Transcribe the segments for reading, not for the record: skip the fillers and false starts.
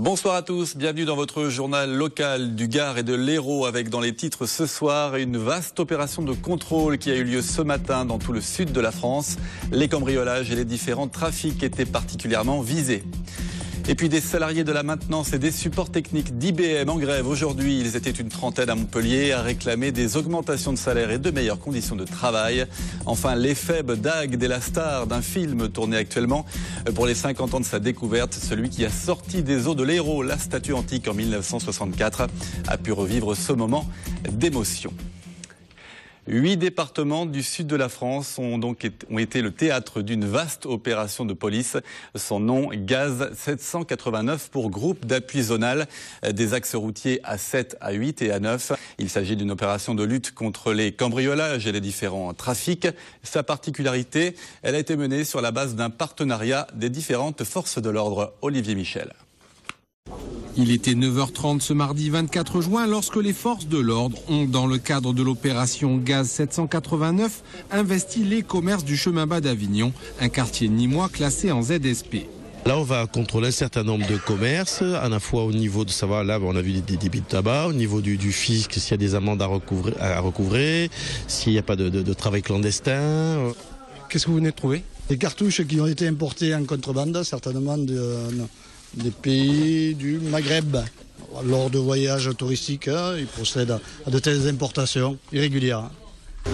Bonsoir à tous, bienvenue dans votre journal local du Gard et de l'Hérault avec dans les titres ce soir une vaste opération de contrôle qui a eu lieu ce matin dans tout le sud de la France. Les cambriolages et les différents trafics étaient particulièrement visés. Et puis des salariés de la maintenance et des supports techniques d'IBM en grève aujourd'hui. Ils étaient une trentaine à Montpellier à réclamer des augmentations de salaire et de meilleures conditions de travail. Enfin, l'EFEB d'Agde est la star d'un film tourné actuellement pour les 50 ans de sa découverte. Celui qui a sorti des eaux de l'Hérault la statue antique en 1964 a pu revivre ce moment d'émotion. 8 départements du sud de la France ont été le théâtre d'une vaste opération de police. Son nom, Gaz 789 pour groupe d'appui zonal des axes routiers A7, A8 et A9. Il s'agit d'une opération de lutte contre les cambriolages et les différents trafics. Sa particularité, elle a été menée sur la base d'un partenariat des différentes forces de l'ordre. Olivier Michel. Il était 9h30 ce mardi 24 juin lorsque les forces de l'ordre ont, dans le cadre de l'opération Gaz 789, investi les commerces du chemin bas d'Avignon, un quartier nîmois classé en ZSP. Là, on va contrôler un certain nombre de commerces, à la fois au niveau de savoir, là, on a vu des débits de tabac, au niveau du fisc, s'il y a des amendes à recouvrer, s'il n'y a pas de travail clandestin. Qu'est-ce que vous venez de trouver? Des cartouches qui ont été importées en contrebande, certainement des pays du Maghreb. Lors de voyages touristiques, ils procèdent à de telles importations irrégulières.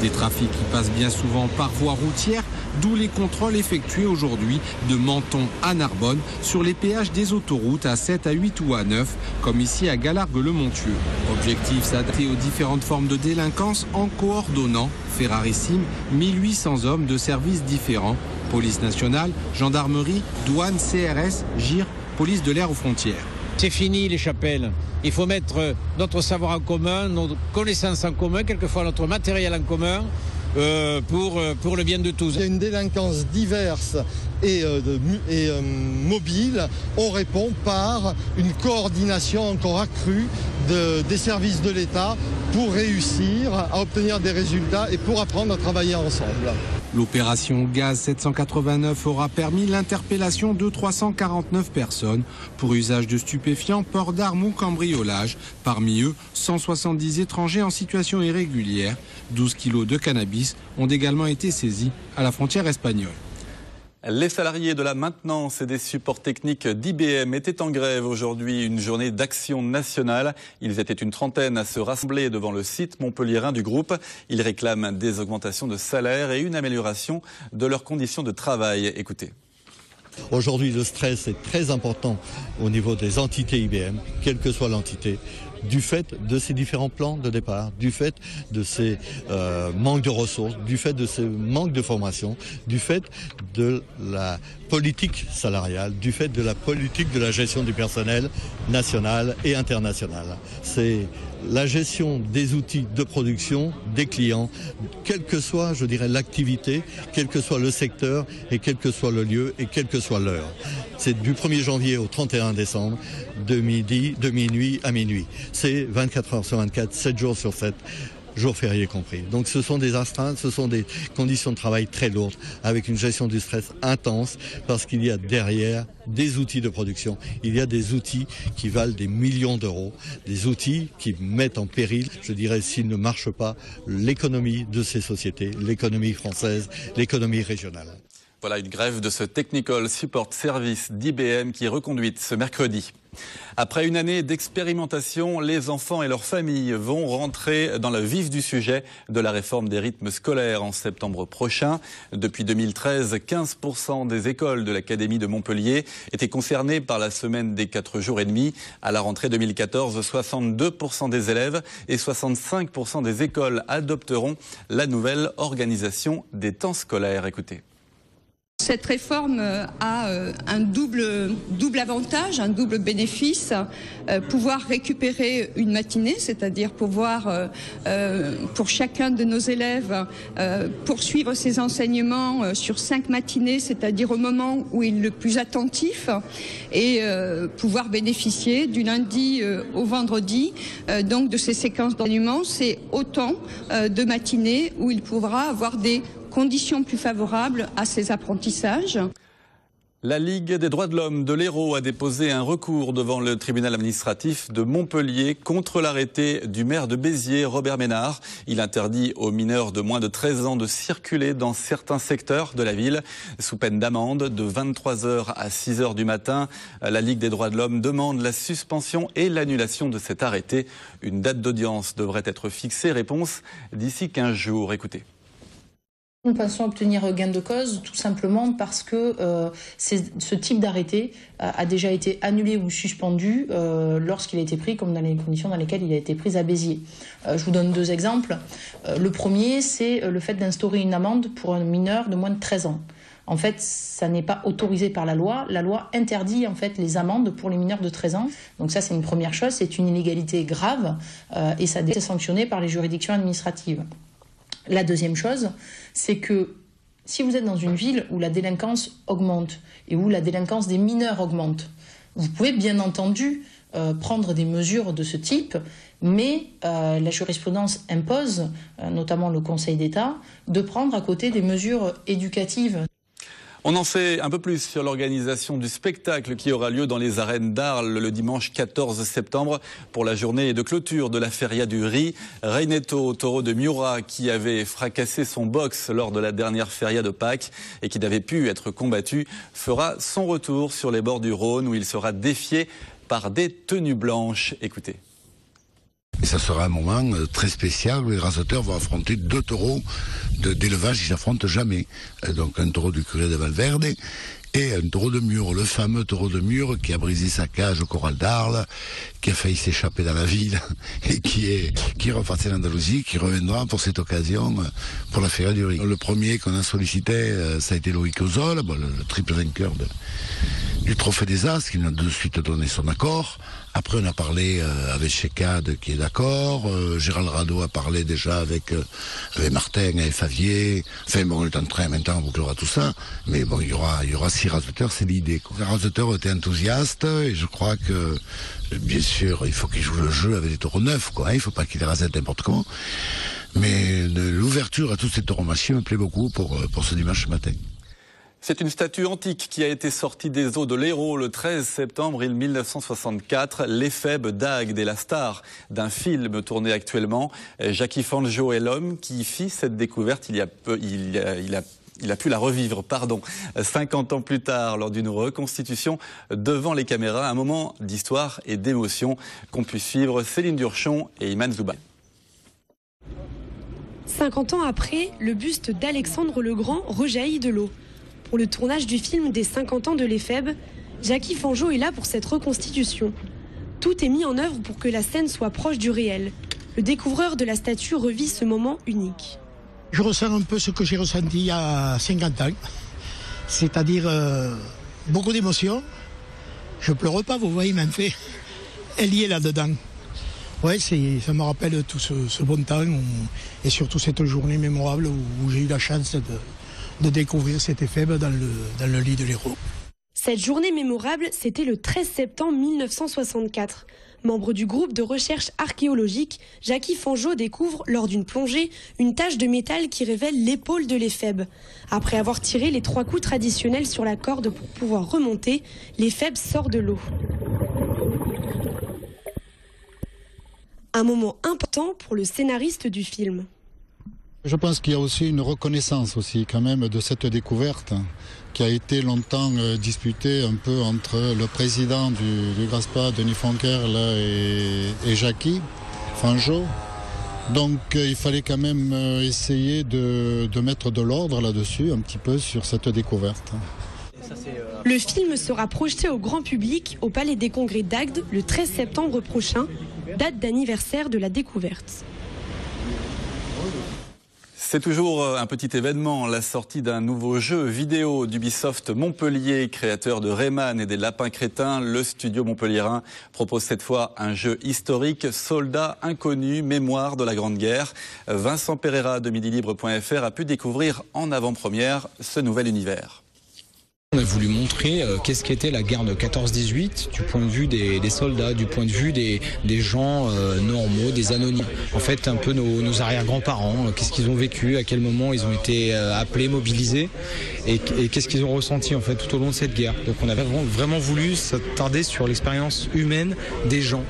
Des trafics qui passent bien souvent par voie routière, d'où les contrôles effectués aujourd'hui de Menton à Narbonne sur les péages des autoroutes A7, A8 ou A9, comme ici à Galargues-le-Montieux. Objectif, s'adapter aux différentes formes de délinquance en coordonnant, fait rarissime, 1800 hommes de services différents, police nationale, gendarmerie, douane, CRS, GIR, police de l'air aux frontières. C'est fini les chapelles. Il faut mettre notre savoir en commun, nos connaissances en commun, quelquefois notre matériel en commun pour le bien de tous. Il y a une délinquance diverse et mobile. On répond par une coordination encore accrue des services de l'État pour réussir à obtenir des résultats et pour apprendre à travailler ensemble. L'opération Gaz 789 aura permis l'interpellation de 349 personnes pour usage de stupéfiants, port d'armes ou cambriolage. Parmi eux, 170 étrangers en situation irrégulière. 12 kilos de cannabis ont également été saisis à la frontière espagnole. Les salariés de la maintenance et des supports techniques d'IBM étaient en grève aujourd'hui, une journée d'action nationale. Ils étaient une trentaine à se rassembler devant le site montpelliérain du groupe. Ils réclament des augmentations de salaire et une amélioration de leurs conditions de travail. Écoutez. Aujourd'hui, le stress est très important au niveau des entités IBM, quelle que soit l'entité, du fait de ces différents plans de départ, du fait de ces manques de ressources, du fait de ces manques de formation, du fait de la politique salariale, du fait de la politique de la gestion du personnel national et international. C'est la gestion des outils de production des clients, quelle que soit, je dirais, l'activité, quel que soit le secteur et quel que soit le lieu et quelle que soit l'heure. C'est du 1er janvier au 31 décembre, de minuit à minuit. C'est 24 heures sur 24, 7 jours sur 7. Jours fériés compris. Donc ce sont des astreintes, ce sont des conditions de travail très lourdes, avec une gestion du stress intense, parce qu'il y a derrière des outils de production, il y a des outils qui valent des millions d'euros, des outils qui mettent en péril, je dirais, s'ils ne marchent pas, l'économie de ces sociétés, l'économie française, l'économie régionale. Voilà une grève de ce Technical Support Service d'IBM qui est reconduite ce mercredi. Après une année d'expérimentation, les enfants et leurs familles vont rentrer dans le vif du sujet de la réforme des rythmes scolaires en septembre prochain. Depuis 2013, 15% des écoles de l'Académie de Montpellier étaient concernées par la semaine des 4 jours et demi. À la rentrée 2014, 62% des élèves et 65% des écoles adopteront la nouvelle organisation des temps scolaires. Écoutez. Cette réforme a un double avantage, un double bénéfice, pouvoir récupérer une matinée, c'est-à-dire pouvoir, pour chacun de nos élèves, poursuivre ses enseignements sur 5 matinées, c'est-à-dire au moment où il est le plus attentif, et pouvoir bénéficier du lundi au vendredi, donc de ces séquences d'enseignement. C'est autant de matinées où il pourra avoir des conditions plus favorables à ses apprentissages. La Ligue des droits de l'homme de l'Hérault a déposé un recours devant le tribunal administratif de Montpellier contre l'arrêté du maire de Béziers, Robert Ménard. Il interdit aux mineurs de moins de 13 ans de circuler dans certains secteurs de la ville sous peine d'amende de 23h à 6h du matin. La Ligue des droits de l'homme demande la suspension et l'annulation de cet arrêté. Une date d'audience devrait être fixée. Réponse d'ici 15 jours. Écoutez. Nous pensons obtenir gain de cause tout simplement parce que ce type d'arrêté a déjà été annulé ou suspendu lorsqu'il a été pris, comme dans les conditions dans lesquelles il a été pris à Béziers. Je vous donne deux exemples. Le premier, c'est le fait d'instaurer une amende pour un mineur de moins de 13 ans. En fait, ça n'est pas autorisé par la loi. La loi interdit en fait les amendes pour les mineurs de 13 ans. Donc ça, c'est une première chose. C'est une illégalité grave et ça doit être sanctionné par les juridictions administratives. La deuxième chose, c'est que si vous êtes dans une ville où la délinquance augmente et où la délinquance des mineurs augmente, vous pouvez bien entendu prendre des mesures de ce type, mais la jurisprudence impose, notamment le Conseil d'État, de prendre à côté des mesures éducatives. On en sait un peu plus sur l'organisation du spectacle qui aura lieu dans les arènes d'Arles le dimanche 14 septembre pour la journée de clôture de la Feria du Riz. Reinetto, taureau de Miura, qui avait fracassé son box lors de la dernière Feria de Pâques et qui n'avait pu être combattu, fera son retour sur les bords du Rhône où il sera défié par des tenues blanches. Écoutez. Et ça sera un moment très spécial où les rasateurs vont affronter deux taureaux d'élevage qui ne s'affrontent jamais. Donc un taureau du curé de Valverde et un taureau de Mur, le fameux taureau de Mur qui a brisé sa cage au corral d'Arles, qui a failli s'échapper dans la ville et qui est reparti en Andalousie, qui reviendra pour cette occasion pour la Feria du Riz. Le premier qu'on a sollicité, ça a été Loïc Ozol, le triple vainqueur du Trophée des As, qui nous a de suite donné son accord. Après, on a parlé avec Chekad, qui est d'accord. Gérald Rado a parlé déjà avec Martin et Favier. Enfin, bon, on est en train maintenant, on bouclera tout ça. Mais bon, il y aura 6 rasateurs, c'est l'idée. Les rasateurs étaient enthousiastes et je crois que, bien sûr, il faut qu'ils jouent le jeu avec des taureaux neufs, quoi. Il faut pas qu'ils les rasettent n'importe comment. Mais l'ouverture à toutes ces tauromachie me plaît beaucoup pour ce dimanche matin. C'est une statue antique qui a été sortie des eaux de l'Hérault le 13 septembre 1964. L'éphèbe d'Agde est la star d'un film tourné actuellement. Jackie Fanjo est l'homme qui fit cette découverte il a pu la revivre, 50 ans plus tard, lors d'une reconstitution devant les caméras. Un moment d'histoire et d'émotion qu'ont pu suivre Céline Durchon et Iman Zouba. 50 ans après, le buste d'Alexandre le Grand rejaillit de l'eau. Pour le tournage du film des 50 ans de l'éphèbe, Jackie Fanjo est là pour cette reconstitution. Tout est mis en œuvre pour que la scène soit proche du réel. Le découvreur de la statue revit ce moment unique. Je ressens un peu ce que j'ai ressenti il y a 50 ans, c'est-à-dire beaucoup d'émotions. Je pleure pas, vous voyez, même fait. Elle y est là-dedans. Ouais, ça me rappelle tout ce bon temps et surtout cette journée mémorable où j'ai eu la chance de découvrir cet éphèbe dans le lit de l'Hérault. Cette journée mémorable, c'était le 13 septembre 1964. Membre du groupe de recherche archéologique, Jackie Fanjo découvre, lors d'une plongée, une tache de métal qui révèle l'épaule de l'éphèbe. Après avoir tiré les 3 coups traditionnels sur la corde pour pouvoir remonter, l'éphèbe sort de l'eau. Un moment important pour le scénariste du film. Je pense qu'il y a aussi une reconnaissance aussi quand même de cette découverte qui a été longtemps disputée un peu entre le président du GRASPA, Denis Foncker, là, et Jackie Fanjo. Donc il fallait quand même essayer de mettre de l'ordre là-dessus, un petit peu sur cette découverte. Le film sera projeté au grand public au Palais des Congrès d'Agde le 13 septembre prochain, date d'anniversaire de la découverte. C'est toujours un petit événement, la sortie d'un nouveau jeu vidéo d'Ubisoft Montpellier, créateur de Rayman et des Lapins Crétins. Le studio montpelliérain propose cette fois un jeu historique, Soldats inconnus, mémoire de la Grande Guerre. Vincent Pereira de midilibre.fr a pu découvrir en avant-première ce nouvel univers. a voulu montrer qu'est-ce qu'était la guerre de 14-18 du point de vue des soldats, du point de vue des gens normaux, des anonymes. En fait, un peu nos arrière-grands-parents, qu'est-ce qu'ils ont vécu, à quel moment ils ont été appelés, mobilisés, et qu'est-ce qu'ils ont ressenti en fait tout au long de cette guerre. Donc on avait vraiment voulu s'attarder sur l'expérience humaine des gens.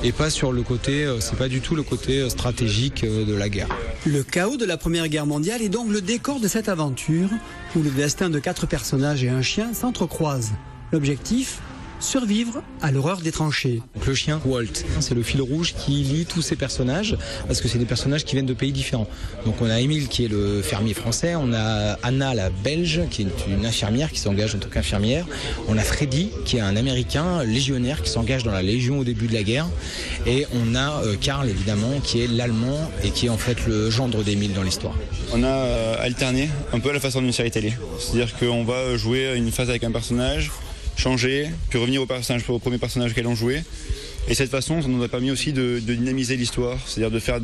Et pas sur le côté, c'est pas du tout le côté stratégique de la guerre. Le chaos de la Première Guerre mondiale est donc le décor de cette aventure où le destin de 4 personnages et un chien s'entrecroisent. L'objectif ? Survivre à l'horreur des tranchées. Donc le chien Walt, c'est le fil rouge qui lie tous ces personnages parce que c'est des personnages qui viennent de pays différents. Donc on a Émile qui est le fermier français, on a Anna la belge qui est une infirmière qui s'engage en tant qu'infirmière, on a Freddy qui est un américain légionnaire qui s'engage dans la Légion au début de la guerre et on a Karl évidemment qui est l'allemand et qui est en fait le gendre d'Émile dans l'histoire. On a alterné un peu à la façon d'une série télé, c'est-à-dire qu'on va jouer une phase avec un personnage, changer, puis revenir au premier personnage auquel on jouait. Et cette façon, ça nous a permis aussi de dynamiser l'histoire, c'est-à-dire de faire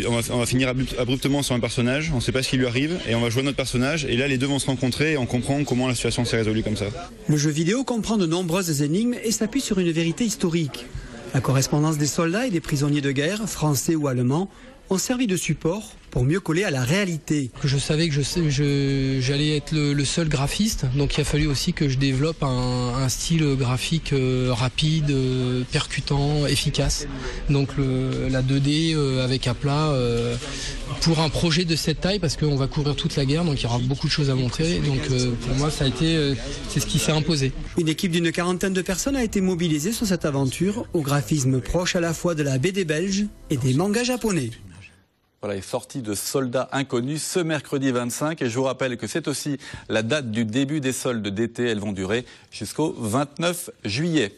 on va finir abruptement sur un personnage, on ne sait pas ce qui lui arrive, et on va jouer notre personnage, et là les deux vont se rencontrer et on comprend comment la situation s'est résolue comme ça. Le jeu vidéo comprend de nombreuses énigmes et s'appuie sur une vérité historique. La correspondance des soldats et des prisonniers de guerre, français ou allemands, ont servi de support pour mieux coller à la réalité. Je savais que j'allais être le seul graphiste, donc il a fallu aussi que je développe un style graphique rapide, percutant, efficace. Donc la 2D avec aplat pour un projet de cette taille, parce qu'on va couvrir toute la guerre, donc il y aura beaucoup de choses à montrer. Donc pour moi, ça a été, c'est ce qui s'est imposé. Une équipe d'une 40aine de personnes a été mobilisée sur cette aventure, au graphisme proche à la fois de la BD belge et des mangas japonais. Voilà, les sorties de Soldats Inconnus ce mercredi 25. Et je vous rappelle que c'est aussi la date du début des soldes d'été. Elles vont durer jusqu'au 29 juillet.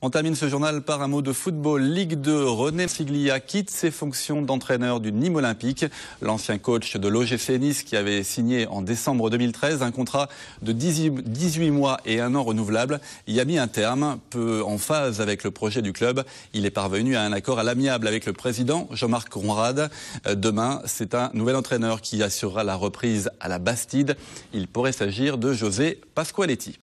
On termine ce journal par un mot de football. Ligue 2, René Siglia quitte ses fonctions d'entraîneur du Nîmes Olympique. L'ancien coach de l'OGC Nice qui avait signé en décembre 2013 un contrat de 18 mois et 1 an renouvelable y a mis un terme, peu en phase avec le projet du club. Il est parvenu à un accord à l'amiable avec le président Jean-Marc Conrad. Demain, c'est un nouvel entraîneur qui assurera la reprise à la Bastide. Il pourrait s'agir de José Pasqualetti.